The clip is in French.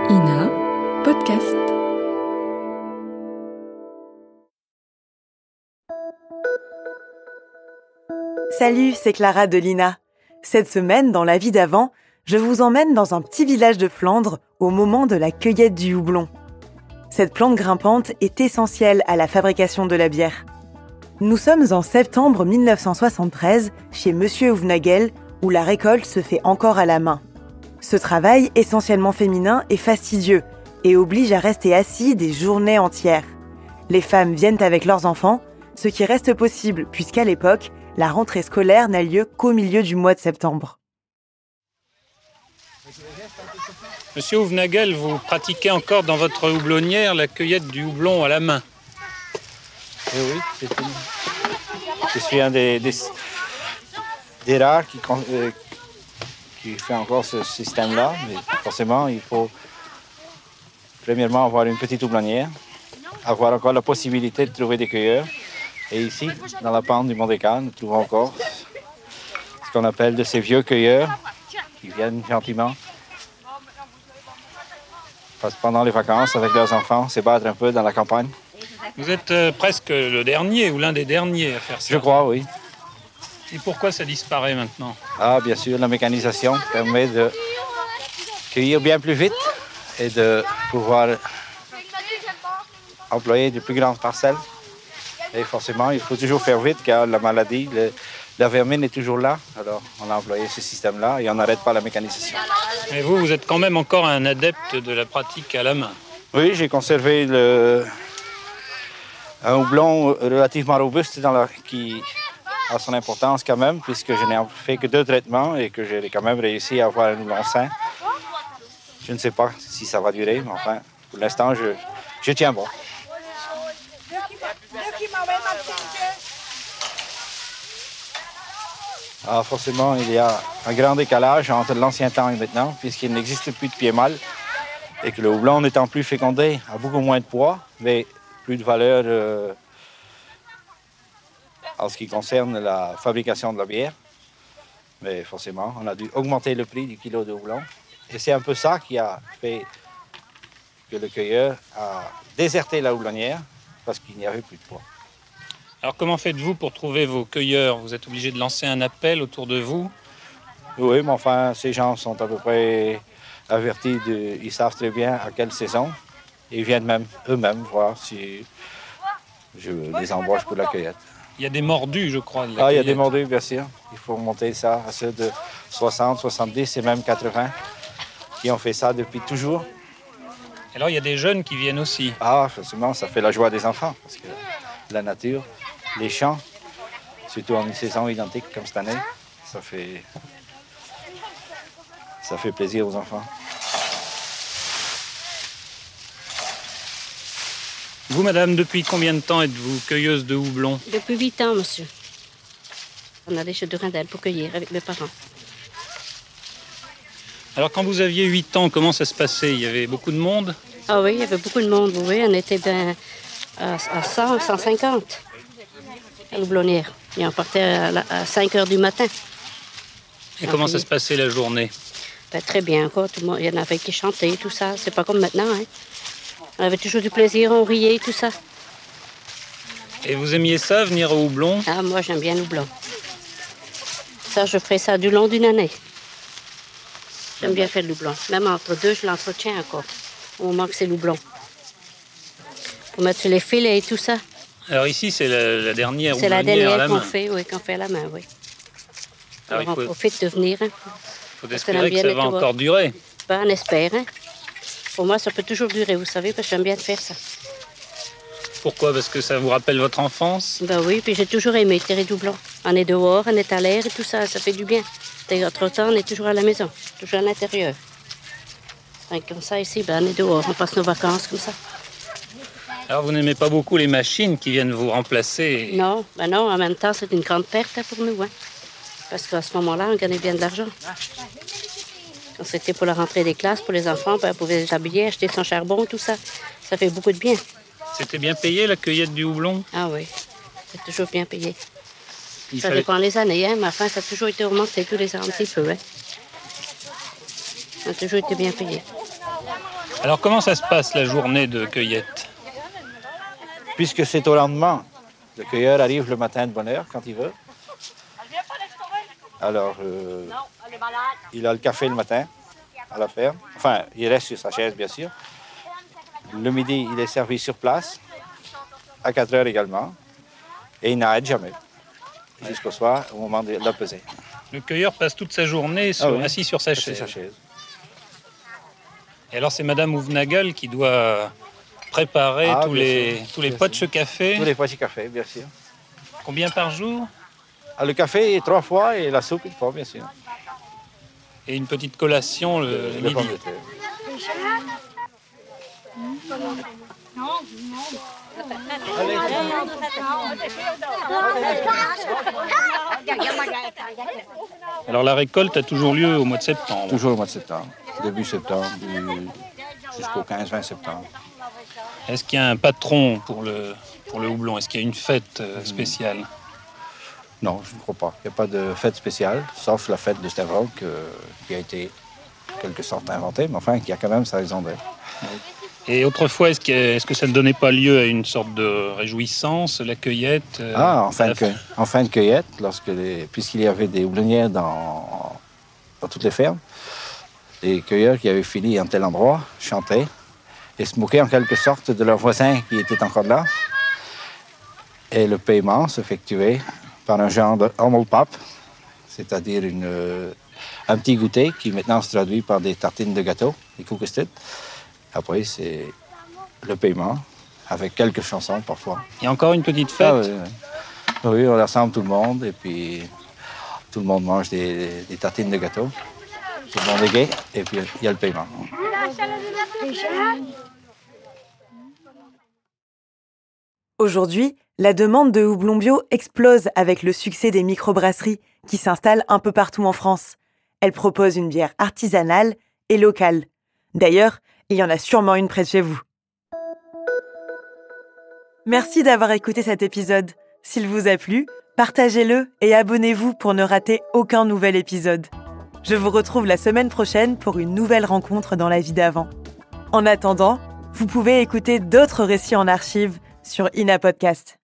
Ina Podcast. Salut, c'est Clara de l'Ina. Cette semaine, dans La vie d'avant, je vous emmène dans un petit village de Flandre au moment de la cueillette du houblon. Cette plante grimpante est essentielle à la fabrication de la bière. Nous sommes en septembre 1973 chez Monsieur Hoefnagel où la récolte se fait encore à la main. Ce travail, essentiellement féminin, est fastidieux et oblige à rester assis des journées entières. Les femmes viennent avec leurs enfants, ce qui reste possible puisqu'à l'époque, la rentrée scolaire n'a lieu qu'au milieu du mois de septembre. Monsieur Hoefnagel, vous pratiquez encore dans votre houblonnière la cueillette du houblon à la main. Oui, je suis un des rares qui fait encore ce système-là. Mais forcément, il faut premièrement avoir une petite houblonnière, avoir encore la possibilité de trouver des cueilleurs. Et ici, dans la pente du Mont des Cannes, nous trouvons encore ce qu'on appelle de ces vieux cueilleurs qui viennent gentiment, pendant les vacances, avec leurs enfants, se battre un peu dans la campagne. Vous êtes presque le dernier ou l'un des derniers à faire ça. Je crois, oui. Et pourquoi ça disparaît maintenant? Ah, bien sûr, la mécanisation permet de cueillir bien plus vite et de pouvoir employer de plus grandes parcelles. Et forcément, il faut toujours faire vite car la maladie, la vermine est toujours là. Alors, on a employé ce système-là et on n'arrête pas la mécanisation. Mais vous êtes quand même encore un adepte de la pratique à la main. Oui, j'ai conservé un houblon relativement robuste qui a son importance quand même, puisque je n'ai fait que 2 traitements et que j'ai quand même réussi à avoir un houblon sain. Je ne sais pas si ça va durer, mais enfin, pour l'instant, je tiens bon. Alors forcément, il y a un grand décalage entre l'ancien temps et maintenant, puisqu'il n'existe plus de pied-mâle et que le houblon n'étant plus fécondé a beaucoup moins de poids, mais plus de valeur en ce qui concerne la fabrication de la bière. Mais forcément, on a dû augmenter le prix du kilo de houblon. Et c'est un peu ça qui a fait que le cueilleur a déserté la houblonnière parce qu'il n'y avait plus de poids. Alors comment faites-vous pour trouver vos cueilleurs? Vous êtes obligé de lancer un appel autour de vous? Oui, mais enfin, ces gens sont à peu près avertis, ils savent très bien à quelle saison. Ils viennent même eux-mêmes voir si je les embauche pour la cueillette. Il y a des mordus, je crois. Il y a des mordus, bien sûr. Il faut monter ça à ceux de 60, 70 et même 80 qui ont fait ça depuis toujours. Alors il y a des jeunes qui viennent aussi. Ah, forcément, ça fait la joie des enfants parce que la nature, les champs, surtout en une saison identique comme cette année, ça fait plaisir aux enfants. Vous, madame, depuis combien de temps êtes-vous cueilleuse de houblon? Depuis 8 ans, monsieur. On allait chez Durandel pour cueillir avec mes parents. Alors quand vous aviez 8 ans, comment ça se passait? Il y avait beaucoup de monde? Ah oui, il y avait beaucoup de monde, oui. On était à 100, 150 à l'houblonnière. Et on partait à 5 heures du matin. Et comment ça se passait la journée? Ben, très bien, quoi. Tout le monde, il y en avait qui chantaient, tout ça. C'est pas comme maintenant, hein. On avait toujours du plaisir, on riait, tout ça. Et vous aimiez ça, venir au houblon? Ah, moi, j'aime bien le houblon. Ça, je ferai ça du long d'une année. J'aime bien faire le houblon. Même entre deux, je l'entretiens encore. Au moment que c'est le houblon. Pour mettre sur les filets et tout ça. Alors ici, c'est la dernière C'est la houblonnière à la dernière main. qu'on fait à la main, oui. Alors, on profite de venir. Hein, il faut espérer que ça va encore durer. Ben, on espère. Hein. Pour moi, ça peut toujours durer, vous savez, parce que j'aime bien faire ça. Pourquoi? Parce que ça vous rappelle votre enfance? Ben oui, puis j'ai toujours aimé tirer du houblon. On est dehors, on est à l'air et tout ça, ça fait du bien. Entre-temps, on est toujours à la maison, toujours à l'intérieur. Comme ça, ici, ben, on est dehors, on passe nos vacances comme ça. Alors, vous n'aimez pas beaucoup les machines qui viennent vous remplacer? Non, ben non, en même temps, c'est une grande perte pour nous. Hein, parce qu'à ce moment-là, on gagnait bien de l'argent. Quand c'était pour la rentrée des classes, pour les enfants, ben, on pouvait les habiller, acheter son charbon, tout ça. Ça fait beaucoup de bien. C'était bien payé, la cueillette du houblon? Ah oui, c'est toujours bien payé. Ça dépend des années, hein, mais enfin, ça a toujours été augmenté tous les ans un petit peu. Hein. Ça a toujours été bien payé. Alors comment ça se passe la journée de cueillette? Puisque c'est au lendemain, le cueilleur arrive le matin de bonne heure quand il veut. Alors, il a le café le matin à la ferme. Enfin, il reste sur sa chaise, bien sûr. Le midi, il est servi sur place, à 4 heures également. Et il n'arrête jamais, jusqu'au soir, au moment de la pesée. Le cueilleur passe toute sa journée assis sur sa chaise. Et alors c'est Madame Hoefnagel qui doit préparer tous les pots de café. Tous les pots de café, bien sûr. Combien par jour? Le café 3 fois et la soupe 1 fois, bien sûr. Et une petite collation le midi. Pomme de terre. Alors la récolte a toujours lieu au mois de septembre. Toujours au mois de septembre, début septembre, jusqu'au 15-20 septembre. Est-ce qu'il y a un patron pour le houblon? Est-ce qu'il y a une fête spéciale? Non, je ne crois pas. Il n'y a pas de fête spéciale, sauf la fête de Stavrock qui a été en quelque sorte inventée, mais enfin qui a quand même sa raison d'être. Et autrefois, est-ce que ça ne donnait pas lieu à une sorte de réjouissance, la cueillette? En fin de cueillette, puisqu'il y avait des houblonnières dans toutes les fermes, les cueilleurs qui avaient fini à un tel endroit chantaient et se moquaient en quelque sorte de leurs voisins qui étaient encore là. Et le paiement s'effectuait par un genre de hommelpap, c'est-à-dire un petit goûter qui maintenant se traduit par des tartines de gâteau, des koekjestet. Après, c'est le paiement, avec quelques chansons parfois. Il y a encore une petite fête? Oui, on rassemble tout le monde et puis tout le monde mange des tartines de gâteau. Tout le monde est gai et puis il y a le paiement. Aujourd'hui, la demande de houblon bio explose avec le succès des microbrasseries qui s'installent un peu partout en France. Elles proposent une bière artisanale et locale. D'ailleurs, il y en a sûrement une près de chez vous. Merci d'avoir écouté cet épisode. S'il vous a plu, partagez-le et abonnez-vous pour ne rater aucun nouvel épisode. Je vous retrouve la semaine prochaine pour une nouvelle rencontre dans la vie d'avant. En attendant, vous pouvez écouter d'autres récits en archives sur Ina Podcast.